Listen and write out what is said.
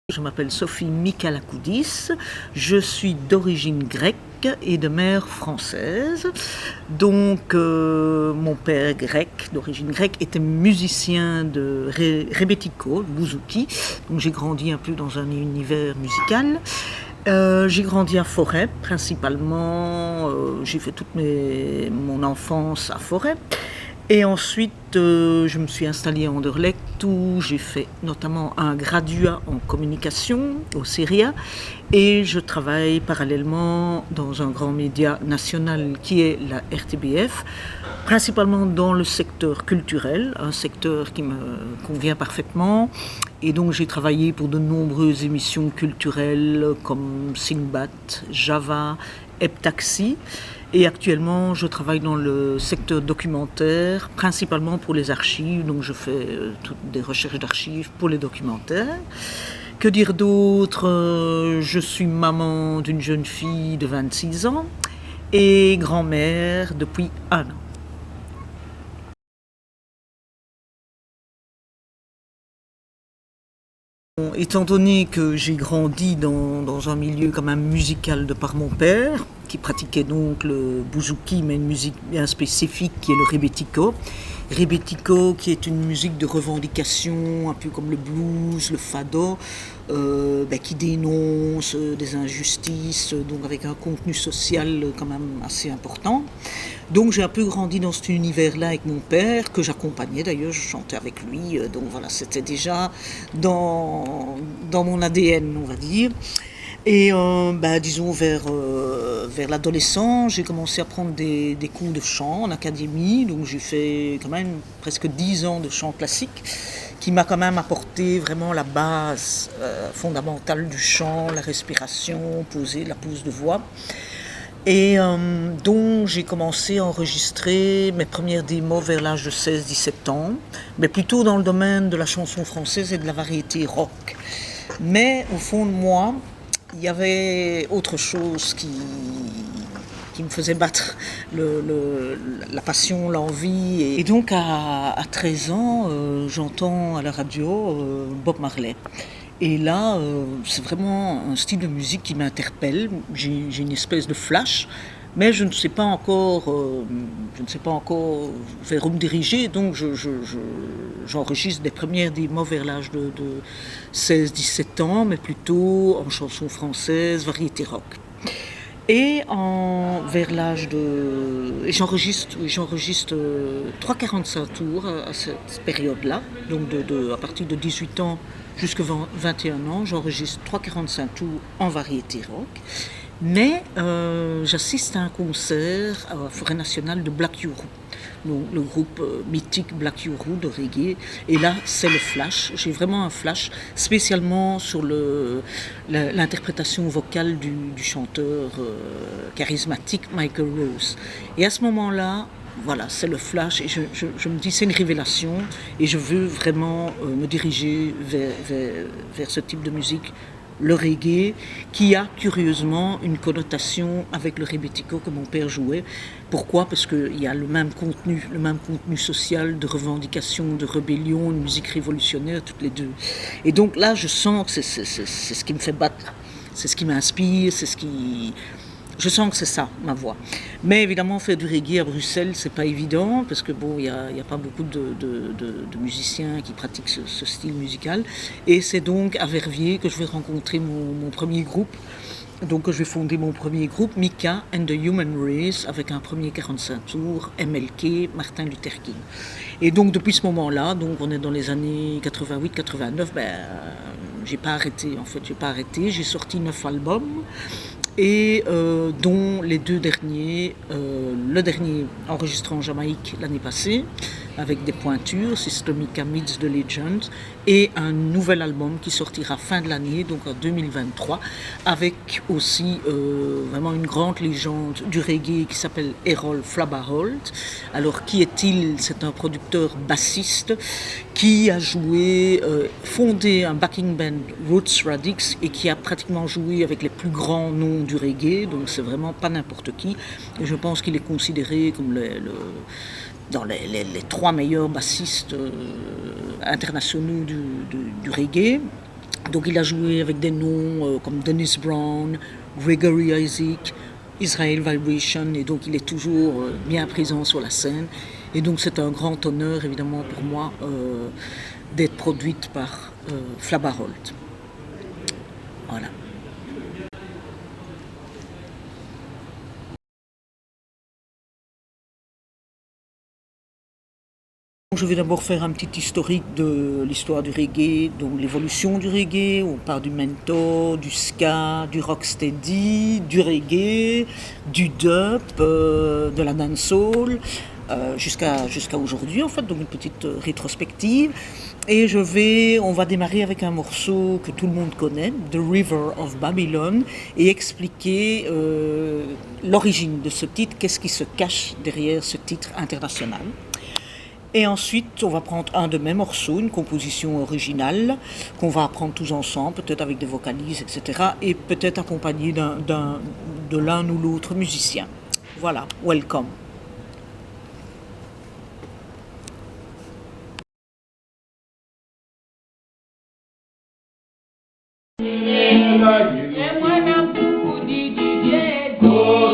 Je m'appelle Sophie Michalakoudis, je suis d'origine grecque et de mère française. Donc mon père grec, d'origine grecque, était musicien de rebetiko, bouzouki. Donc j'ai grandi un peu dans un univers musical. J'ai grandi à Forêt principalement, j'ai fait toute mon enfance à Forêt. Et ensuite, je me suis installée à Anderlecht où j'ai fait notamment un graduat en communication au CERIA et je travaille parallèlement dans un grand média national qui est la RTBF, principalement dans le secteur culturel, un secteur qui me convient parfaitement. Et donc j'ai travaillé pour de nombreuses émissions culturelles comme Sinbad, Java, Heptaxi. Et actuellement, je travaille dans le secteur documentaire, principalement pour les archives. Donc je fais toutes des recherches d'archives pour les documentaires. Que dire d'autre? Je suis maman d'une jeune fille de 26 ans et grand-mère depuis 1 an. Étant donné que j'ai grandi dans un milieu quand même musical de par mon père, qui pratiquait donc le bouzouki, mais une musique bien spécifique qui est le rebetiko. Rebetiko qui est une musique de revendication, un peu comme le blues, le fado, qui dénonce des injustices, donc avec un contenu social quand même assez important. Donc j'ai un peu grandi dans cet univers-là avec mon père, que j'accompagnais d'ailleurs, je chantais avec lui, donc voilà, c'était déjà dans mon ADN, on va dire. Et disons vers l'adolescence, j'ai commencé à prendre des cours de chant en académie, donc j'ai fait quand même presque 10 ans de chant classique, qui m'a quand même apporté vraiment la base fondamentale du chant, la respiration, la pose de voix. Et donc j'ai commencé à enregistrer mes premières démos vers l'âge de 16-17 ans, mais plutôt dans le domaine de la chanson française et de la variété rock. Mais au fond de moi, il y avait autre chose qui me faisait battre la passion, l'envie. Et donc à 13 ans, j'entends à la radio Bob Marley. Et là, c'est vraiment un style de musique qui m'interpelle. J'ai une espèce de flash, mais je ne sais pas encore vers où me diriger. Donc j'enregistre des premières démos vers l'âge de 16-17 ans, mais plutôt en chanson française, variété rock. Et vers l'âge j'enregistre 3,45 tours à cette période-là, donc à partir de 18 ans jusqu'à 21 ans, j'enregistre 3,45 tours en variété rock. Mais j'assiste à un concert à la Forêt nationale de Black Uhuru, le groupe mythique Black Uhuru de reggae. Et là, c'est le flash. J'ai vraiment un flash, spécialement sur l'interprétation vocale du chanteur charismatique Michael Rose. Et à ce moment-là, voilà, c'est le flash et je me dis c'est une révélation et je veux vraiment me diriger vers ce type de musique, le reggae, qui a curieusement une connotation avec le rebetiko que mon père jouait. Pourquoi? Parce qu'il y a le même contenu social, de revendication, de rébellion, une musique révolutionnaire, toutes les deux. Et donc là, je sens que c'est ce qui me fait battre, c'est ce qui m'inspire, je sens que c'est ça, ma voix. Mais évidemment, faire du reggae à Bruxelles, c'est pas évident, parce que bon, il y a pas beaucoup de musiciens qui pratiquent ce style musical. Et c'est donc à Verviers que je vais rencontrer mon premier groupe. Donc je vais fonder mon premier groupe, Mika and the Human Race, avec un premier 45 tours, MLK, Martin Luther King. Et donc depuis ce moment-là, donc on est dans les années 88-89, j'ai pas arrêté, j'ai sorti 9 albums. Et dont les 2 derniers, le dernier enregistré en Jamaïque l'année passée, avec des pointures, Systemica Meets the Legend, et un nouvel album qui sortira fin de l'année, donc en 2023, avec aussi vraiment une grande légende du reggae qui s'appelle Errol Flabberholt. Alors qui est-il? C'est un producteur bassiste qui a joué, fondé un backing band Roots Radix et qui a pratiquement joué avec les plus grands noms du reggae, donc c'est vraiment pas n'importe qui. Et je pense qu'il est considéré comme dans les 3 meilleurs bassistes internationaux du reggae. Donc il a joué avec des noms comme Dennis Brown, Gregory Isaac, Israel Vibration, et donc il est toujours bien présent sur la scène. Et donc c'est un grand honneur évidemment pour moi d'être produite par Flabberholt. Voilà. Je vais d'abord faire un petit historique de l'histoire du reggae, donc l'évolution du reggae. On part du mento, du ska, du rocksteady, du reggae, du dub, de la dancehall, jusqu'à aujourd'hui en fait, donc une petite rétrospective. Et on va démarrer avec un morceau que tout le monde connaît, The River of Babylon, et expliquer l'origine de ce titre, qu'est-ce qui se cache derrière ce titre international. Et ensuite, on va prendre un de mes morceaux, une composition originale, qu'on va apprendre tous ensemble, peut-être avec des vocalises, etc. Et peut-être accompagné de l'un ou l'autre musicien. Voilà, welcome. Go,